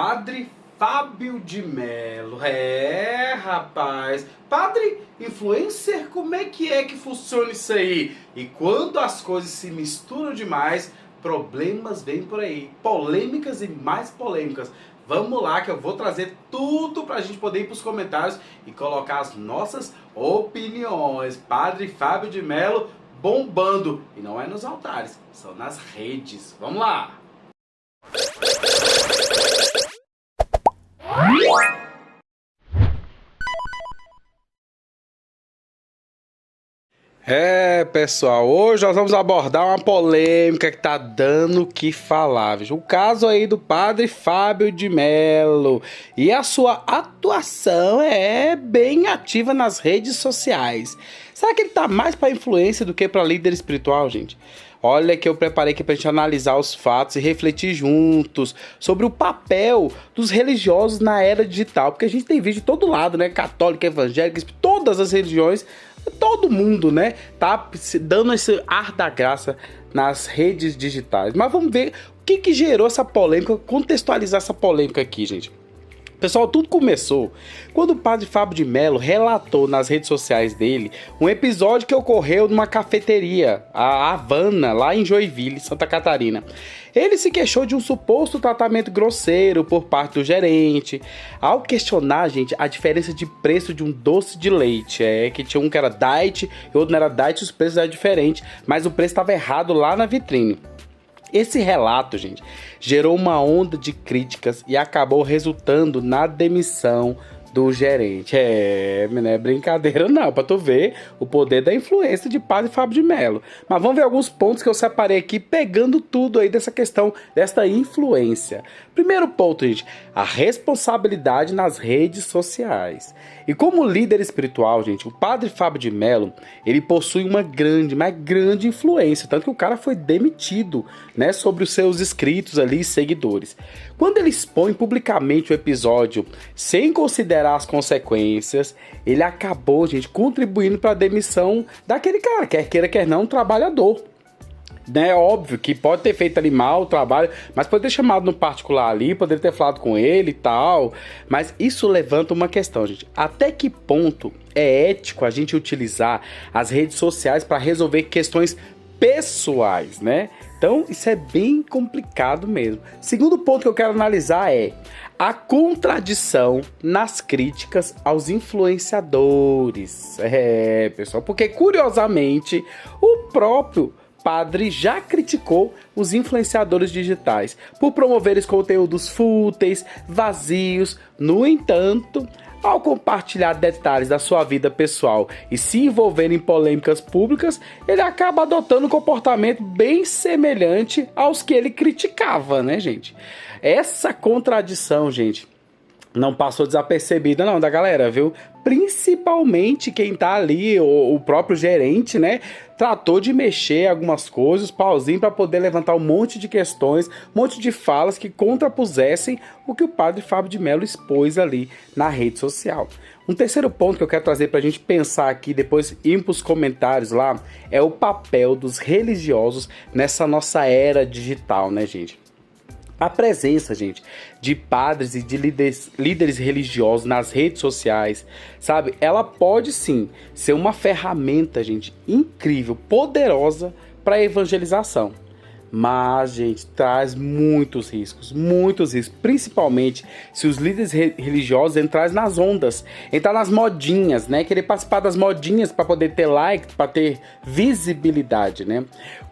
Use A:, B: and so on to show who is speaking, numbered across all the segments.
A: Padre Fábio de Mello. Rapaz. Padre influencer, como é que funciona isso aí? E quando as coisas se misturam demais, problemas vêm por aí. Polêmicas e mais polêmicas. Vamos lá que eu vou trazer tudo pra gente poder ir pros comentários e colocar as nossas opiniões. Padre Fábio de Mello bombando. E não é nos altares, são nas redes. Vamos lá! Pessoal, hoje nós vamos abordar uma polêmica que tá dando o que falar, viu? O caso aí do Padre Fábio de Mello e a sua atuação é bem ativa nas redes sociais. Será que ele tá mais para influência do que para líder espiritual, gente? Olha que eu preparei aqui pra gente analisar os fatos e refletir juntos sobre o papel dos religiosos na era digital, porque a gente tem vídeo de todo lado, né? Católico, evangélico, todas as religiões. Todo mundo, né, tá dando esse ar da graça nas redes digitais. Mas vamos ver o que gerou essa polêmica, contextualizar essa polêmica aqui, gente. Pessoal, tudo começou quando o Padre Fábio de Mello relatou nas redes sociais dele um episódio que ocorreu numa cafeteria, a Havana, lá em Joinville, Santa Catarina. Ele se queixou de um suposto tratamento grosseiro por parte do gerente, ao questionar, gente, a diferença de preço de um doce de leite. Que tinha um que era diet e outro não era diet, os preços eram diferentes, mas o preço estava errado lá na vitrine. Esse relato, gente, gerou uma onda de críticas e acabou resultando na demissão do gerente. Não é brincadeira não, pra tu ver o poder da influência de Padre Fábio de Mello. Mas vamos ver alguns pontos que eu separei aqui, pegando tudo aí dessa questão, desta influência. Primeiro ponto, gente, a responsabilidade nas redes sociais. E como líder espiritual, gente, o Padre Fábio de Mello, ele possui uma grande influência, tanto que o cara foi demitido, né, sobre os seus inscritos ali, seguidores. Quando ele expõe publicamente o episódio, sem considerar as consequências, ele acabou, gente, contribuindo para a demissão daquele cara, quer queira, quer não, um trabalhador. É óbvio que pode ter feito ali mal o trabalho, mas pode ter chamado no particular ali, poderia ter falado com ele e tal. Mas isso levanta uma questão, gente. Até que ponto é ético a gente utilizar as redes sociais para resolver questões pessoais, né? Então isso é bem complicado mesmo. Segundo ponto que eu quero analisar é a contradição nas críticas aos influenciadores. Pessoal, porque curiosamente o próprio padre já criticou os influenciadores digitais por promoverem conteúdos fúteis, vazios. No entanto, ao compartilhar detalhes da sua vida pessoal e se envolver em polêmicas públicas, ele acaba adotando um comportamento bem semelhante aos que ele criticava, né, gente? Essa contradição, gente, não passou desapercebida não da galera, viu? Principalmente quem tá ali, o próprio gerente, né? Tratou de mexer algumas coisas, pauzinho, para poder levantar um monte de questões, um monte de falas que contrapusessem o que o Padre Fábio de Mello expôs ali na rede social. Um terceiro ponto que eu quero trazer pra gente pensar aqui, depois ir pros comentários lá, é o papel dos religiosos nessa nossa era digital, né, gente? A presença, gente, de padres e de líderes religiosos nas redes sociais, sabe? Ela pode sim ser uma ferramenta, gente, incrível, poderosa para a evangelização. Mas, gente, traz muitos riscos, principalmente se os líderes religiosos entrarem nas ondas, entrar nas modinhas, né? Querer participar das modinhas para poder ter like, para ter visibilidade, né?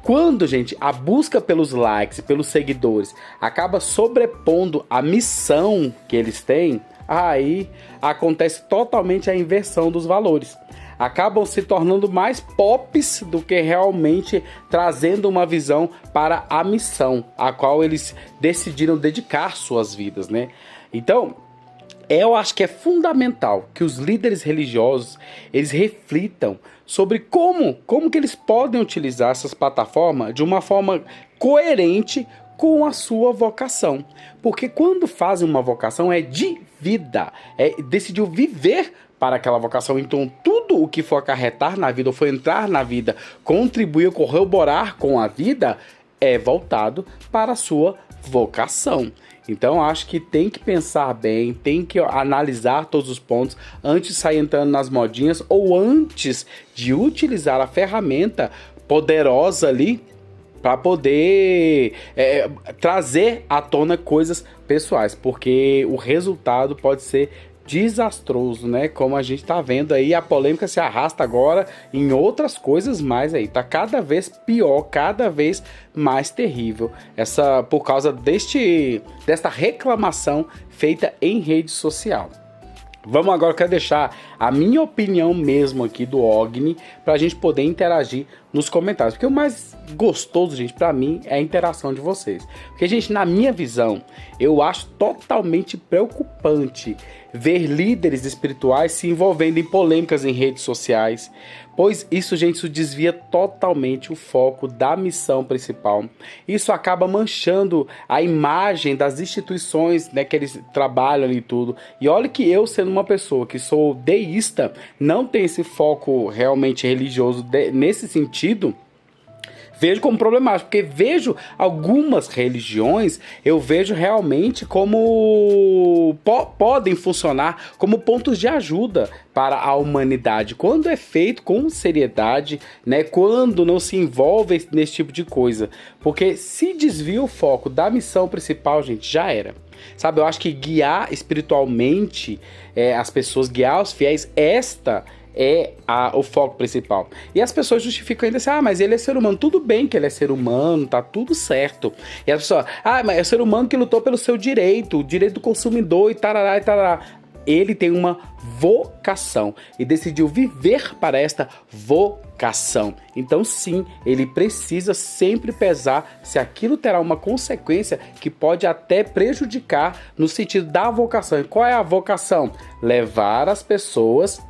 A: Quando, gente, a busca pelos likes e pelos seguidores acaba sobrepondo a missão que eles têm, aí acontece totalmente a inversão dos valores. Acabam se tornando mais pops do que realmente trazendo uma visão para a missão a qual eles decidiram dedicar suas vidas, né? Então, eu acho que é fundamental que os líderes religiosos eles reflitam sobre como que eles podem utilizar essas plataformas de uma forma coerente com a sua vocação. Porque quando fazem uma vocação é de vida, decidiu viver para aquela vocação. Então tudo o que for acarretar na vida, ou for entrar na vida, contribuir ou corroborar com a vida, é voltado para a sua vocação. Então, acho que tem que pensar bem, tem que analisar todos os pontos antes de sair entrando nas modinhas ou antes de utilizar a ferramenta poderosa ali para poder trazer à tona coisas pessoais, porque o resultado pode ser desastroso, né? Como a gente tá vendo aí, a polêmica se arrasta agora em outras coisas mais aí. Tá cada vez pior, cada vez mais terrível. Por causa desta reclamação feita em rede social. Vamos agora, eu quero deixar a minha opinião mesmo aqui do Ogni para a gente poder interagir nos comentários. Porque o mais gostoso, gente, para mim é a interação de vocês. Porque, gente, na minha visão, eu acho totalmente preocupante ver líderes espirituais se envolvendo em polêmicas em redes sociais. Pois isso, gente, isso desvia totalmente o foco da missão principal. Isso acaba manchando a imagem das instituições, né, que eles trabalham ali e tudo. E olha que eu, sendo uma pessoa que sou deísta, não tenho esse foco realmente religioso nesse sentido, vejo como problemático, porque vejo algumas religiões, eu vejo realmente como podem funcionar como pontos de ajuda para a humanidade, quando é feito com seriedade, né? Quando não se envolve nesse tipo de coisa, porque se desvia o foco da missão principal, gente, já era. Sabe, eu acho que guiar espiritualmente as pessoas, guiar os fiéis, esta é o foco principal. E as pessoas justificam ainda assim, mas ele é ser humano. Tudo bem que ele é ser humano, tá tudo certo. E as pessoas, mas é ser humano que lutou pelo seu direito, o direito do consumidor e tarará e tarará. Ele tem uma vocação e decidiu viver para esta vocação. Então sim, ele precisa sempre pesar se aquilo terá uma consequência que pode até prejudicar no sentido da vocação. E qual é a vocação? Levar as pessoas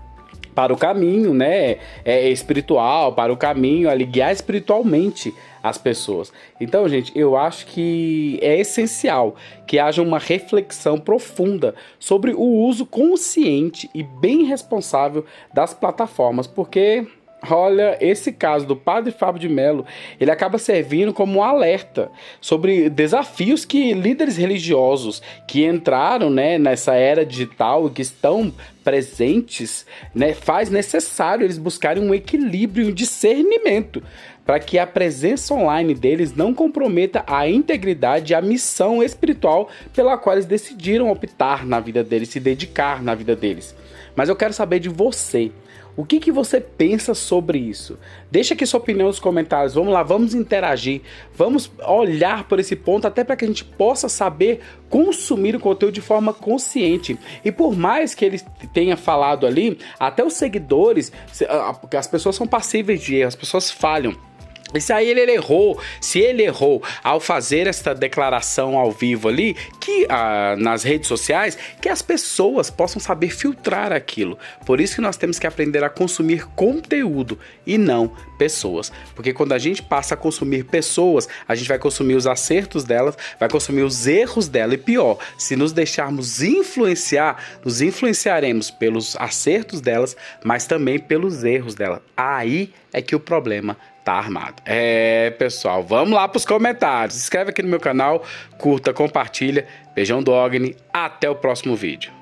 A: para o caminho, né, espiritual, para o caminho, guiar espiritualmente as pessoas. Então, gente, eu acho que é essencial que haja uma reflexão profunda sobre o uso consciente e bem responsável das plataformas, porque olha, esse caso do Padre Fábio de Mello, ele acaba servindo como um alerta sobre desafios que líderes religiosos que entraram, né, nessa era digital e que estão presentes, né, faz necessário eles buscarem um equilíbrio e um discernimento para que a presença online deles não comprometa a integridade e a missão espiritual pela qual eles decidiram optar na vida deles, se dedicar na vida deles. Mas eu quero saber de você. O que você pensa sobre isso? Deixa aqui sua opinião nos comentários. Vamos lá, vamos interagir. Vamos olhar por esse ponto até para que a gente possa saber consumir o conteúdo de forma consciente. E por mais que ele tenha falado ali, até os seguidores, as pessoas são passíveis de erro, as pessoas falham. E se aí ele errou ao fazer esta declaração ao vivo ali, que nas redes sociais, que as pessoas possam saber filtrar aquilo. Por isso que nós temos que aprender a consumir conteúdo e não pessoas. Porque quando a gente passa a consumir pessoas, a gente vai consumir os acertos delas, vai consumir os erros dela. E pior, se nos deixarmos influenciar, nos influenciaremos pelos acertos delas, mas também pelos erros dela. Aí é que o problema tá armado. Pessoal, vamos lá pros comentários. Se inscreve aqui no meu canal, curta, compartilha. Beijão do Ogni, até o próximo vídeo.